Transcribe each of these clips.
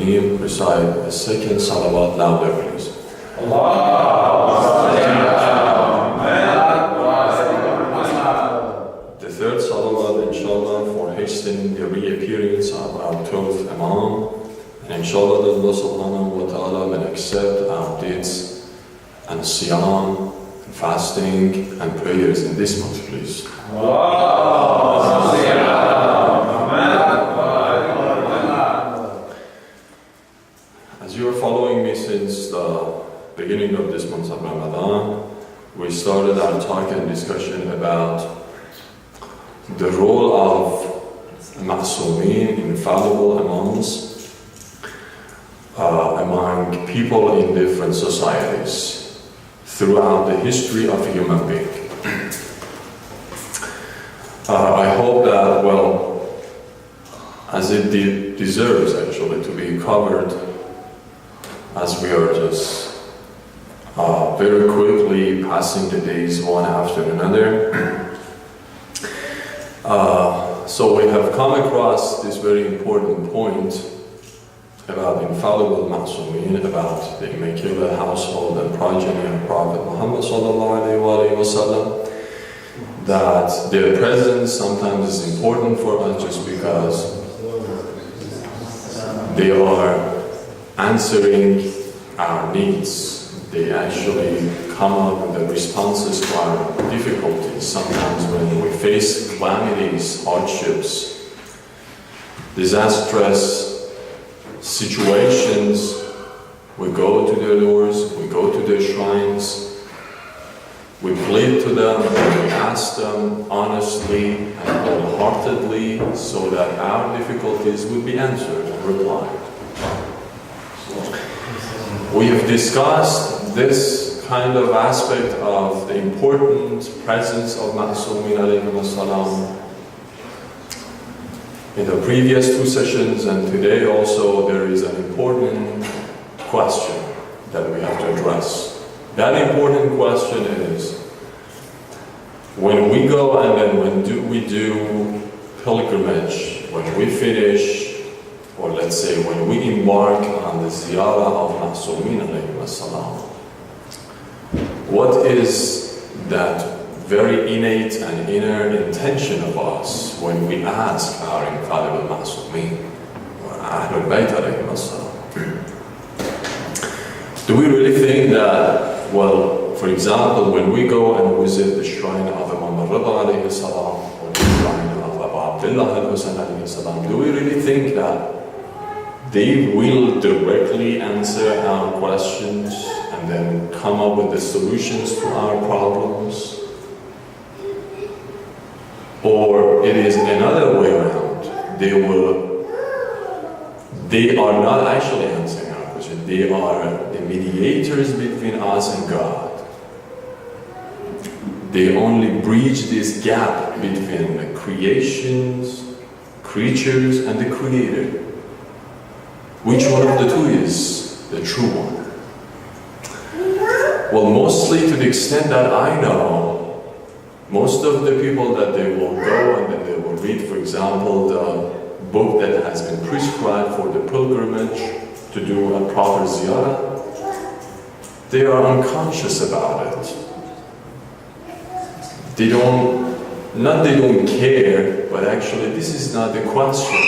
Rahim, recite the second salawat louder, please. The third salawat, inshallah, for hastening the reappearance of our 12th Imam. And inshallah, that Allah subhanahu wa ta'ala will accept our deeds and siyam, and fasting, and prayers in this month, please. As you are following me since the beginning of this month of Ramadan, we started our talk and discussion about the role of ma'soomeen, infallible imams, among people in different societies throughout the history of a human being. I hope that, well, as it deserves actually to be covered, as we are just very quickly passing the days one after another. So we have come across this very important point about infallible ma'soomeen, about the immaculate household and progeny of Prophet Muhammad ﷺ, that their presence sometimes is important for us just because they are answering our needs. They actually come up with the responses to our difficulties. Sometimes when we face calamities, hardships, disastrous situations, we go to their doors, we go to their shrines, we plead to them, and we ask them honestly and wholeheartedly so that our difficulties would be answered and replied. We have discussed this kind of aspect of the important presence of Ma'soomeen alayhim salam in the previous two sessions, and today also there is an important question that we have to address. That important question is, when we go and then we do pilgrimage, when we finish, or let's say when we embark on the ziyarah of Ma'soomeen alayhim salam, what is that very innate and inner intention of us when we ask our infallible Ma'soomeen, or Ahlul Bayt alayhim salam? Do we really think that, well, for example, when we go and visit the shrine of Imam al-Rida alayhi salam, or the shrine of Abu Abdullah al-Husayn alayhi salam, do we really think that they will directly answer our questions and then come up with the solutions to our problems? Or it is another way around. They are not actually answering our question. They are the mediators between us and God. They only bridge this gap between the creatures, and the Creator. Which one of the two is the true one? Well, mostly to the extent that I know, most of the people that they will go and then they will read, for example, the book that has been prescribed for the pilgrimage to do a proper ziyarah, they are unconscious about it. They don't care, but actually this is not the question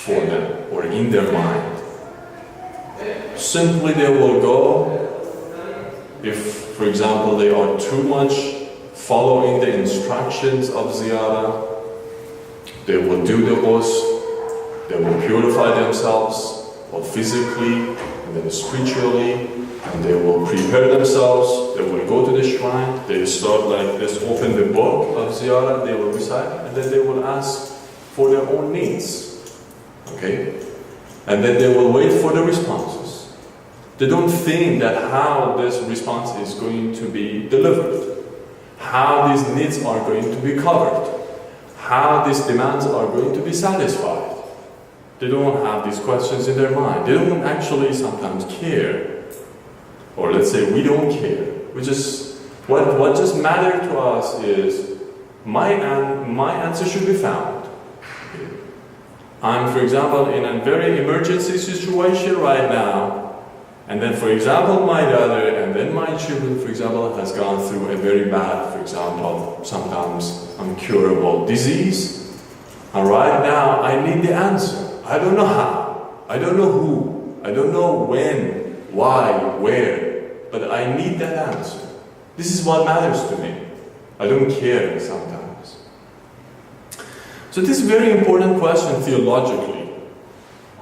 for them or in their mind. Simply they will go, if, for example, they are too much following the instructions of ziyarah, they will do the ghusl, they will purify themselves, both physically and then spiritually, and they will prepare themselves, they will go to the shrine, they will start like this, open the book of ziyarah, they will recite, and then they will ask for their own needs, okay? And then they will wait for the responses. They don't think that how this response is going to be delivered, how these needs are going to be covered, how these demands are going to be satisfied. They don't have these questions in their mind. They don't actually sometimes care. Or let's say we don't care. We just, what just matters to us is my answer should be found. I'm, for example, in a very emergency situation right now, and then, for example, my daughter and then my children, for example, has gone through a very bad, for example, sometimes incurable disease, and right now I need the answer. I don't know how, I don't know who, I don't know when, why, where, but I need that answer. This is what matters to me. I don't care sometimes. So this is a very important question theologically.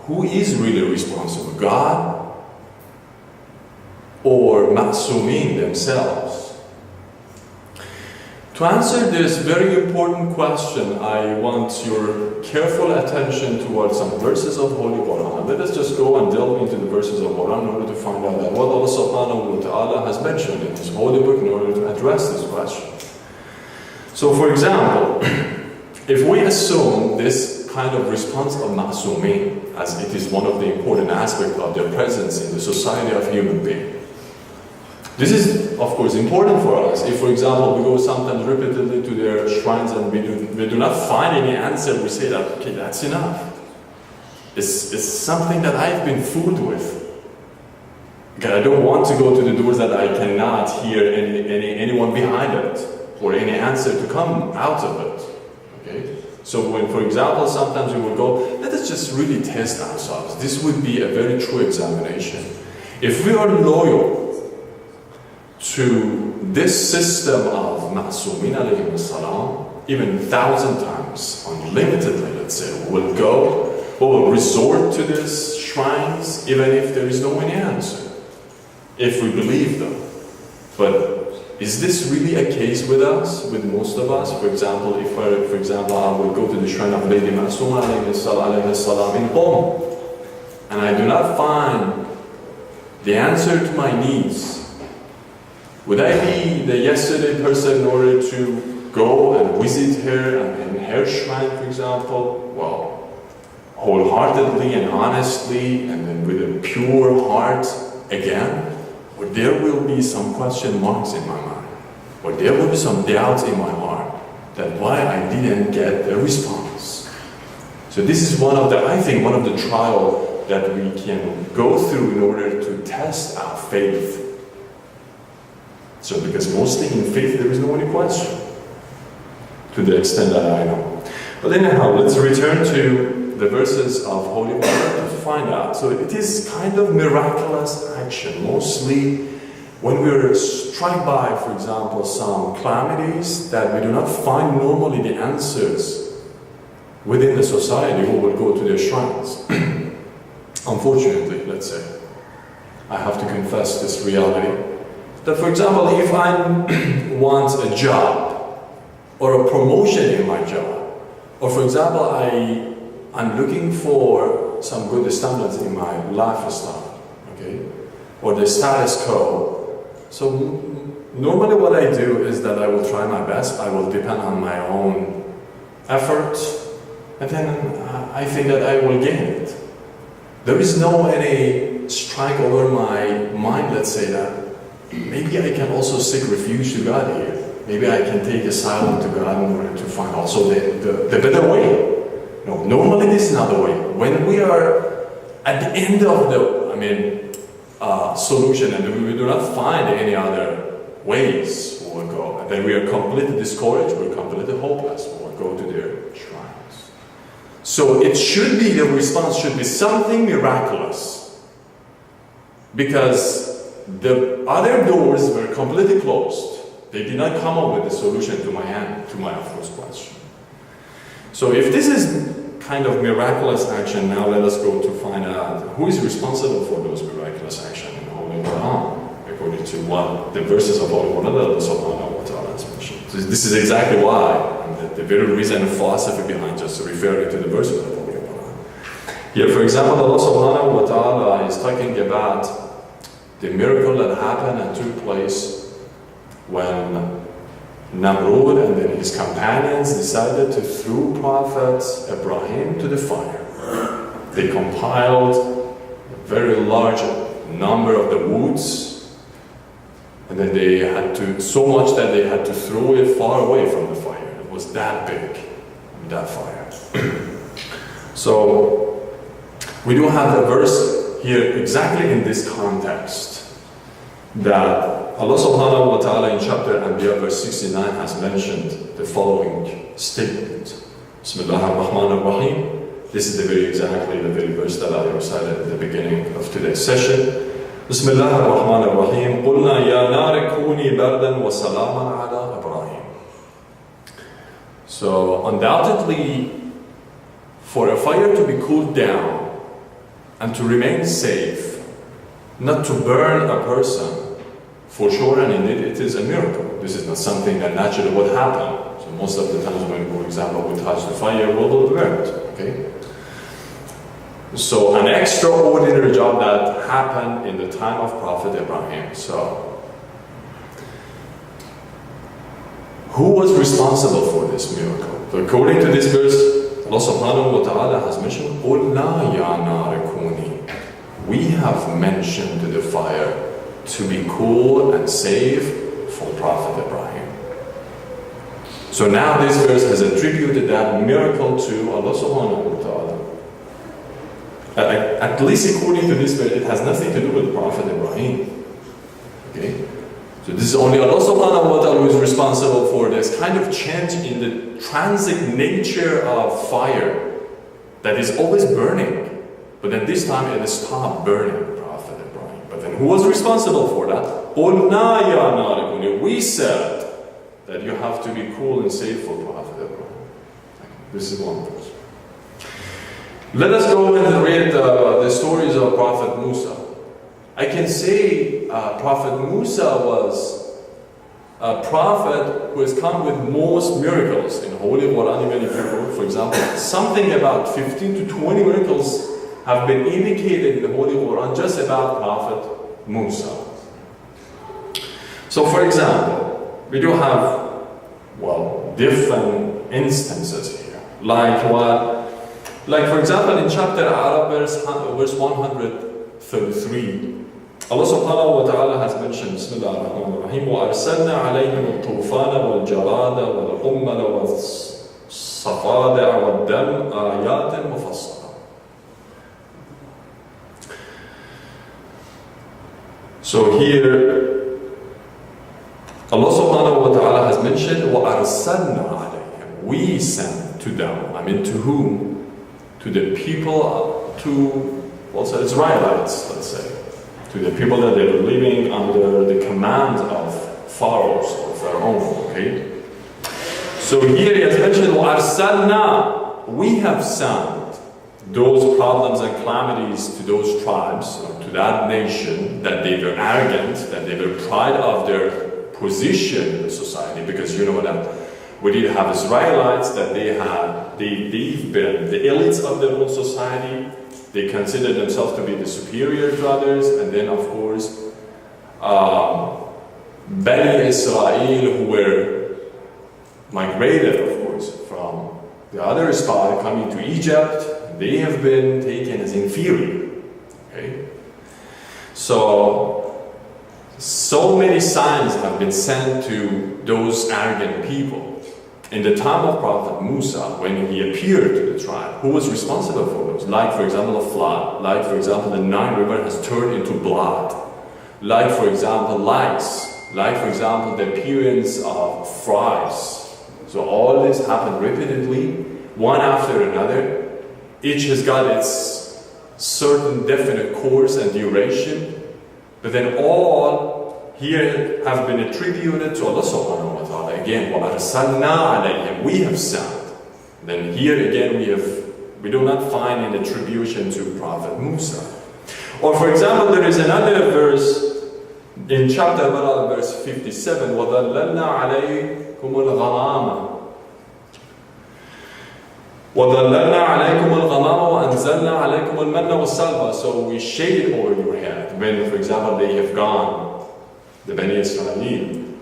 Who is really responsible? God or Ma'sumin themselves? To answer this very important question, I want your careful attention towards some verses of Holy Quran. Let us just go and delve into the verses of Quran in order to find out that what Allah subhanahu wa ta'ala has mentioned in His holy book in order to address this question. So for example, if we assume this kind of response of Ma'sumin, as it is one of the important aspects of their presence in the society of human beings, this is, of course, important for us. If, for example, we go sometimes repeatedly to their shrines and we do not find any answer, we say that, okay, that's enough. It's something that I've been fooled with. Okay, I don't want to go to the doors that I cannot hear anyone behind it, or any answer to come out of it. Okay? So when, for example, sometimes we will go, let us just really test ourselves. This would be a very true examination. If we are loyal to this system of Ma'sumin alayhim salam, even 1,000 times, unlimitedly, let's say, we will resort to these shrines even if there is no any answer, if we believe them. But is this really a case with us, with most of us? For example, I would go to the shrine of Lady Ma'suma alayhi salam in Qom, and I do not find the answer to my needs, would I be the yesterday person in order to go and visit her and in her shrine, for example? Well, wholeheartedly and honestly, and then with a pure heart again? Or there will be some question marks in my mind, or there will be some doubts in my heart that why I didn't get a response. So this is one of the trials that we can go through in order to test our faith. So because mostly in faith there is no any question, to the extent that I know. But anyhow, let's return to the verses of Holy Quran to find out. So it is kind of miraculous action, mostly when we are struck by, for example, some calamities that we do not find normally the answers within the society, who will go to their shrines. Unfortunately, let's say, I have to confess this reality. That, for example, if I want a job or a promotion in my job, or for example, I'm looking for some good standards in my lifestyle, okay, or the status quo. So normally what I do is that I will try my best, I will depend on my own effort, and then I think that I will gain it. There is no any strike over my mind, let's say, that maybe I can also seek refuge to God here. Maybe I can take asylum to God in order to find also the better way. No, normally this is not the way. When we are at the end of the solution and we do not find any other ways, we will go. And then we are completely discouraged, we're completely hopeless, we will go to their shrines. So it should be, the response should be something miraculous. Because the other doors were completely closed. They did not come up with a solution to my first question. So if this is kind of miraculous action, now let us go to find out who is responsible for those miraculous actions in the Holy Quran, according to what the verses of Holy Quran that Allah subhanahu wa ta'ala has mentioned. So this is exactly why, and the very reason and philosophy behind just referring to the verses of Holy Quran. Here, for example, Allah subhanahu wa ta'ala is talking about the miracle that happened and took place when Namrud and then his companions decided to throw Prophet Ibrahim to the fire. They compiled a very large number of the woods, and then they had to, so much that they had to throw it far away from the fire. It was that big, that fire. So we do have a verse here exactly in this context that Allah subhanahu wa ta'ala in chapter Anbiya verse 69 has mentioned the following statement. Bismillah ar-Rahman ar-Rahim. This is the very verse that I recited at the beginning of today's session. Bismillah ar-Rahman ar-Rahim. قُلْنَا يَا نَارِ كُونِي بَرْدًا وَسَلَامًا عَلَىٰ إِبْرَاهِيمَ. So undoubtedly, for a fire to be cooled down and to remain safe, not to burn a person, for sure and indeed it is a miracle. This is not something that naturally would happen. So most of the times when, for example, we touch the fire, we will burn it. Okay? So an extraordinary job that happened in the time of Prophet Ibrahim. So who was responsible for this miracle? So according to this verse, Allah subhanahu wa ta'ala has mentioned, قُلْنَا يَا نَارِ كُونِي. We have mentioned the fire to be cool and safe for Prophet Ibrahim. So now this verse has attributed that miracle to Allah subhanahu wa ta'ala. At least according to this verse, it has nothing to do with Prophet Ibrahim. Okay? So this is only Allah subhanahu wa ta'ala who is responsible for this kind of change in the transit nature of fire that is always burning. But then this time it stopped burning Prophet Ibrahim. But then who was responsible for that? قُلْنَا يَا نَارِ كُونِي. We said that you have to be cool and safe for Prophet Ibrahim. This is one verse. Let us go and read the stories of Prophet Musa. I can say Prophet Musa was a prophet who has come with most miracles in Holy Quran. Even if you wrote, for example, something about 15 to 20 miracles have been indicated in the Holy Quran just about Prophet Musa. So for example, we do have, different instances here. Like what? Like for example, in chapter Arab, verse 133, Allah subhanahu wa ta'ala has mentioned, Bismillah ar-Rahman ar-Rahim, وَأَرْسَلْنَا عَلَيْهِمُ الطُّوفَانَ وَالْجَرَادَ وَالْقُمَّلَ وَالصَّفَادِعَ وَالدَّمَ آيَاتٍ مُفَصَّلَةٍ. So here, Allah subhanahu wa ta'ala has mentioned, وَأَرْسَلْنَا عَلَيْهِمْ. We sent to them. I mean, to whom? To the people, to also Israelites, let's say. To the people that they were living under the command of pharaohs or Pharaoh, okay? So here he has mentioned, وَأَرْسَلْنَا. We have sent those problems and calamities to those tribes, to that nation, that they were arrogant, that they were proud of their position in the society, because you know that we did have Israelites that they've been the elites of their own society. They consider themselves to be the superior to others, and then of course Bani Israel, who were migrated of course from the other side coming to Egypt, they have been taken as inferior. Okay? So many signs have been sent to those arrogant people. In the time of Prophet Musa, when he appeared to the tribe, who was responsible for those? Like, for example, a flood. Like, for example, the Nile River has turned into blood. Like, for example, lice. Like, for example, the appearance of flies. So all this happened repeatedly, one after another. Each has got its certain definite course and duration. But then all here have been attributed to Allah subhanahu wa ta'ala. Again, وَأَرْسَلْنَا عَلَيْهِمْ. We have sent. Then here again we do not find an attribution to Prophet Musa. Or for example, there is another verse in chapter Barad, verse 57, وَظَلَّلْنَا عَلَيْكُمُ الْغَمَامَ وَظَلَّلْنَا عَلَيْكُمُ الْغَمَامَ وَأَنزَلْنَا عَلَيْكُمُ الْمَنَّ وَالسَّلْوَى. So we shade over your head when, for example, they have gone, the Bani Israel,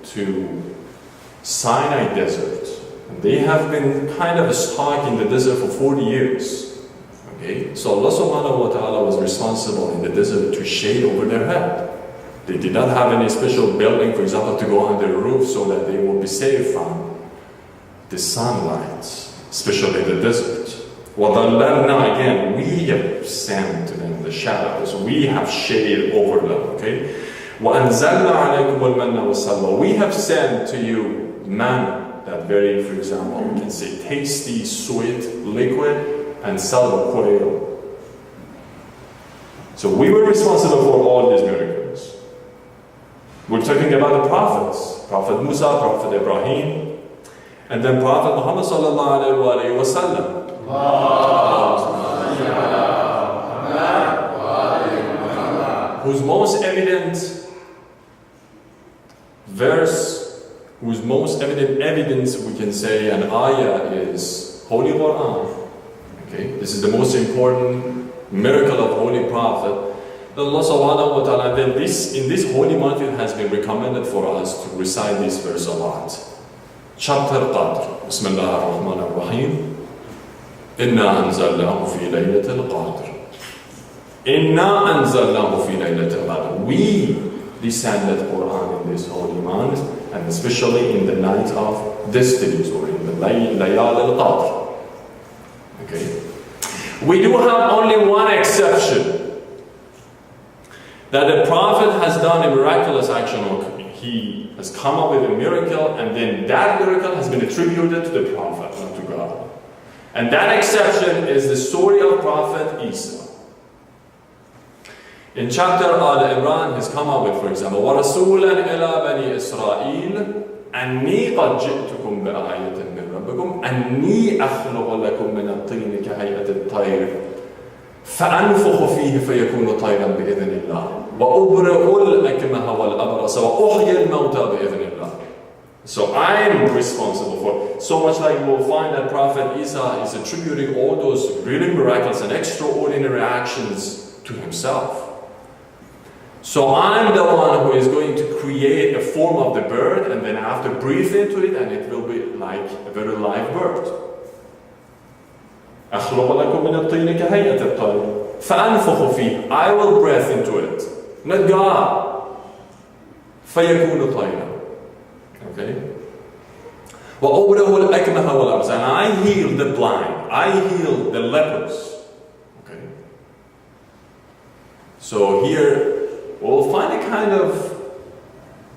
to Sinai desert. They have been kind of stuck in the desert for 40 years. Okay? So Allah subhanahu wa ta'ala was responsible in the desert to shade over their head. They did not have any special building, for example, to go on their roof so that they will be safe from the sunlight, especially in the desert. وَظَلَّلْنَا, again, we have sent to them the shadows, we have shaded over them, okay? وَأَنزَلْنَا عَلَيْكُمُ الْمَنَّ وَالسَّلْوَى, we have sent to you manna, that very, for example, we can say tasty, sweet liquid, and salwa, quail. So we were responsible for all these miracles. We're talking about the prophets, Prophet Musa, Prophet Ibrahim, and then Prophet Muhammad sallallahu alayhi wa sallam. Whose most evident verse, whose most evident evidence we can say an ayah is Holy Quran. Okay, this is the most important miracle of Holy Prophet. Allah subhanahu wa ta'ala, then this, in this holy month, it has been recommended for us to recite this verse a lot. Chapter Qadr. Bismillah ar-Rahman ar-Rahim. Inna anzalnahu fi laylatil qadr. Inna anzalnahu fi laylatil qadr. We descended Quran in this holy month, and especially in the night of destinies, or in the layal al-qadr. Okay. We do have only one exception. That the Prophet has done a miraculous action, or he has come up with a miracle, and then that miracle has been attributed to the Prophet, not to God. And that exception is the story of Prophet Isa. In chapter Al-Imran, he's come up with, for example, وَرَسُولًا إِلَى بَنِي إِسْرَائِيلَ أَنِّي قَدْ جِئْتُكُمْ بِآيَةٍ مِّن رَبِّكُمْ أَنِّي أَخْلُقُ لَكُم مِّنَ الطِّينِ كَهَيْئَةِ الطَّيْرِ فأنفخ فيه فيكون طيرا بإذن الله وأبرئ الأكمه والأبرص وأحيي الموتى بإذن الله. So I am responsible for, so much like we'll find that Prophet Isa is attributing all those really miraculous and extraordinary actions to himself. So I'm the one who is going to create a form of the bird, and then I have to breathe into it, and it will be like a very live bird. أخلق لكم من الطين كهيئة الطير فأنفخ فيه, I will breathe into it, not God. فيكون طيرا. Okay. وأبرئ الأكمه والأبرص, and I heal the blind, I heal the lepers. Okay. So here we'll find a kind of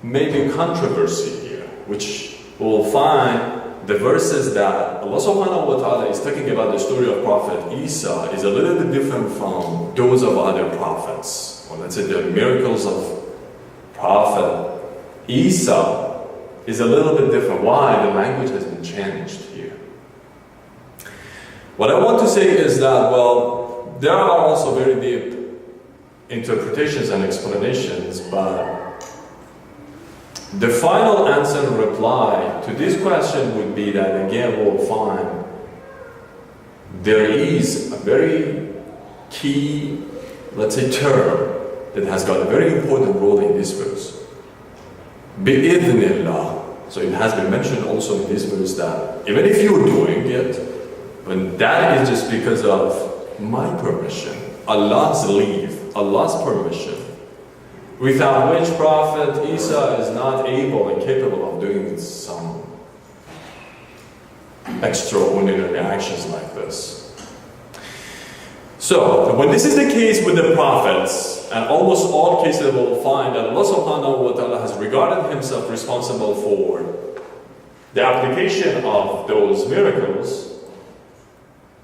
maybe controversy here, which we'll find. The verses that Allah subhanahu wa ta'ala is talking about the story of Prophet Isa is a little bit different from those of other prophets. Or let's say the miracles of Prophet Isa is a little bit different. Why? The language has been changed here. What I want to say is that, well, there are also very deep interpretations and explanations, but the final answer and reply to this question would be that, again, we'll find there is a very key, let's say, term that has got a very important role in this verse. Bi-idhnillah. So it has been mentioned also in this verse that even if you're doing it, but that is just because of my permission, Allah's leave, Allah's permission, without which Prophet Isa is not able and capable of doing some extraordinary actions like this. So, when this is the case with the prophets, and almost all cases we'll find that Allah subhanahu wa ta'ala has regarded himself responsible for the application of those miracles,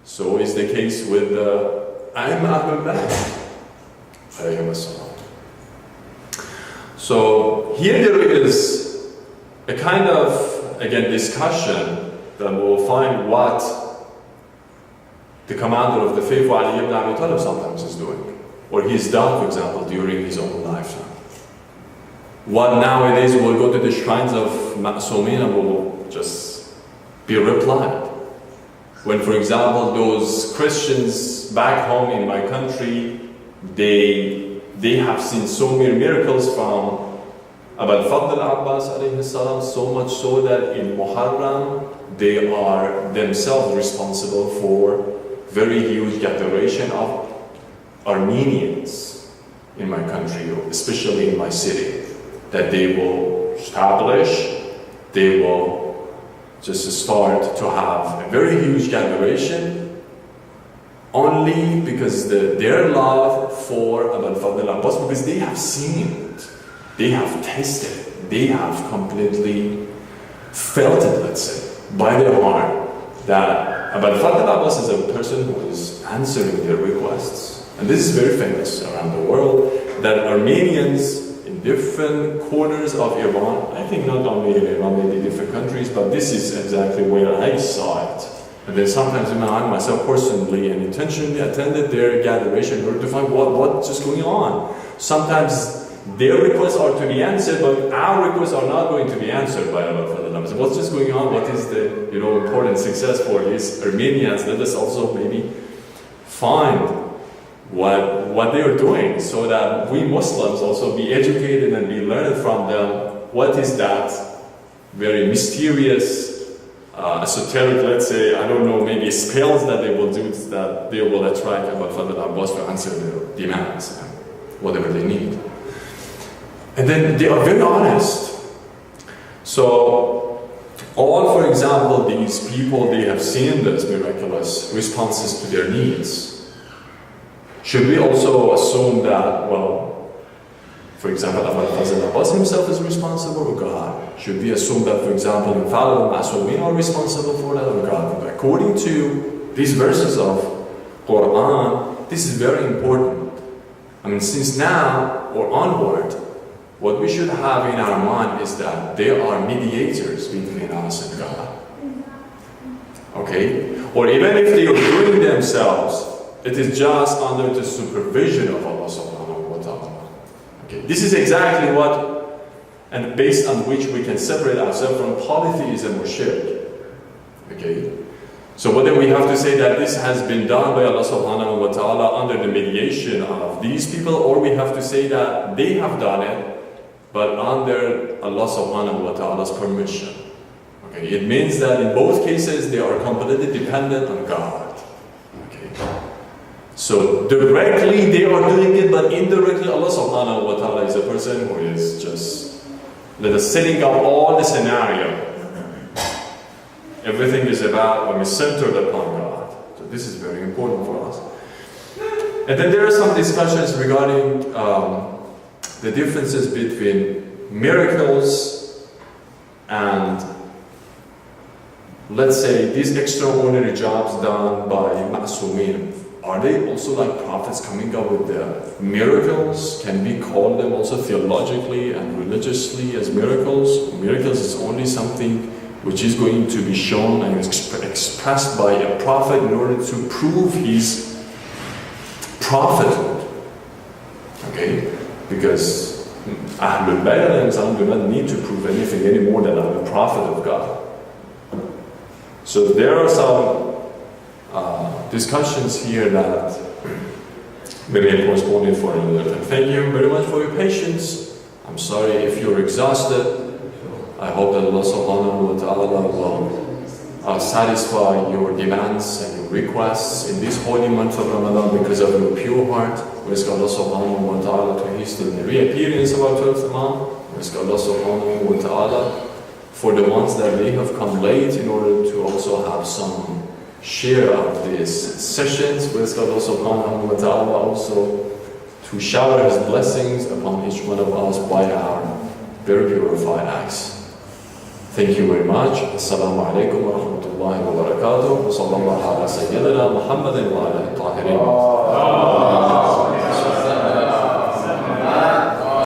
so is the case with the AL-MAHDI. So here there is a kind of, again, discussion that we'll find what the commander of the faithful Ali ibn Abi Talib sometimes is doing, or he's done, for example, during his own lifetime. What nowadays will go to the shrines of Ma'sumin and will just be replied. When, for example, those Christians back home in my country, they have seen so many miracles from Abul Fadl al-Abbas alayhi salam, so much so that in Muharram they are themselves responsible for very huge gathering of Armenians in my country, especially in my city, that they will establish, they will just start to have a very huge gathering only because their love for Abu al-Fadl Abbas, because they have seen it, they have tasted it, they have completely felt it, let's say, by their heart, that Abu al-Fadl Abbas is a person who is answering their requests. And this is very famous around the world, that Armenians in different corners of Iran, I think not only in Iran, maybe different countries, but this is exactly where I saw it. And then sometimes I myself personally and intentionally attended their gatheration in order to find what's just going on. Sometimes their requests are to be answered, but our requests are not going to be answered by Allah. So what's just going on? What is the important success for these Armenians? Let us also maybe find what they are doing, so that we Muslims also be educated and be learned from them. What is that very mysterious, esoteric, let's say, I don't know, maybe spells that they will do that they will attract Abu al-Fadl Abbas to answer their demands, whatever they need. And then they are very honest. So, for example, these people, they have seen these miraculous responses to their needs. Should we also assume that, for example, Abu al-Fadl Abbas himself is responsible, or God? Should we assume that, for example, infallible Ma'sumin are responsible for that, or God? According to these verses of Quran, this is very important. I mean, since now or onward, what we should have in our mind is that there are mediators between us and God. Okay? Or even if they are doing themselves, it is just under the supervision of Allah subhanahu wa ta'ala. Okay? This is exactly what, and based on which we can separate ourselves from polytheism or shirk. Okay? So whether we have to say that this has been done by Allah subhanahu wa ta'ala under the mediation of these people, or we have to say that they have done it, but under Allah subhanahu wa ta'ala's permission. Okay? It means that in both cases they are completely dependent on God. Okay? So directly they are doing it, but indirectly Allah subhanahu wa ta'ala is a person who is just, let us setting up all the scenario. Everything is about when we centered upon God. So this is very important for us. And then there are some discussions regarding the differences between miracles and, let's say, these extraordinary jobs done by Ma'sumin. Are they also like prophets coming up with the miracles? Can we call them also theologically and religiously as miracles? Miracles is only something which is going to be shown and expressed by a prophet in order to prove his prophethood. Okay? Because Ahlul Bayt do not need to prove anything any more than I'm a prophet of God. So there are some discussions here that we may postpone it for another time. Thank you very much for your patience. I'm sorry if you're exhausted. I hope that Allah subhanahu wa ta'ala will satisfy your demands and your requests in this holy month of Ramadan because of your pure heart. We ask Allah subhanahu wa ta'ala to hasten the reappearance of our 12th month. We ask Allah subhanahu wa ta'ala for the ones that may have come late in order to also have some share of these sessions. We ask Allah subhanahu wa ta'ala also to shower His blessings upon each one of us by our very purified acts. Thank you very much. Assalamu alaikum wa rahmatullahi wa barakatuh. Wa sallallahu ala sayyidina Muhammadin wa ala tahirin.